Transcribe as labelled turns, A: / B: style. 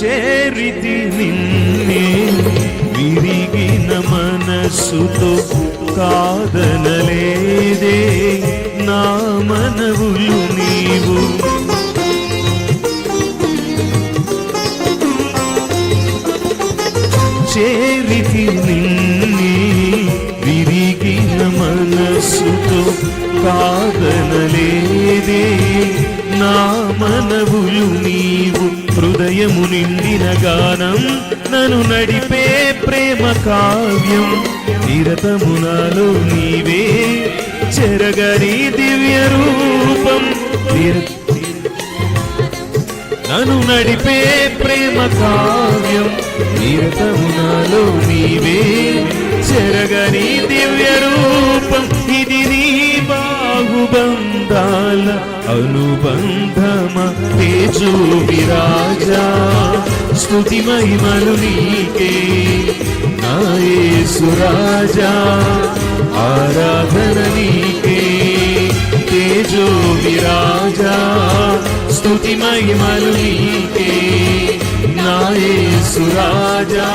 A: చేరితి నిన్నే విరిగిన మనస్సుతో కాదనలేదే నా మనవులు నీవు. చేరితి నిన్నే విరిగిన మనస్సుతో కాదనలేదే నా మనవులు నీవు. హృదయము నిండిన గానం నన్ను నడిపే ప్రేమ కావ్యం నిరతము నాలో నీవే చెరగని దివ్య రూపం. నన్ను నడిపే ప్రేమ కావ్యం నిరతము నాలో నీవే చెరగని దివ్య రూపం. ఇది నీ బాహుబంధాల అనుబంధమ తేజో విరాజా. స్తుతి మహిమలు నీకే నా యేసు రాజా. ఆరాధన నీకే తేజో విరాజా. స్తుతి మహిమలు నీకే నా యేసు రాజా.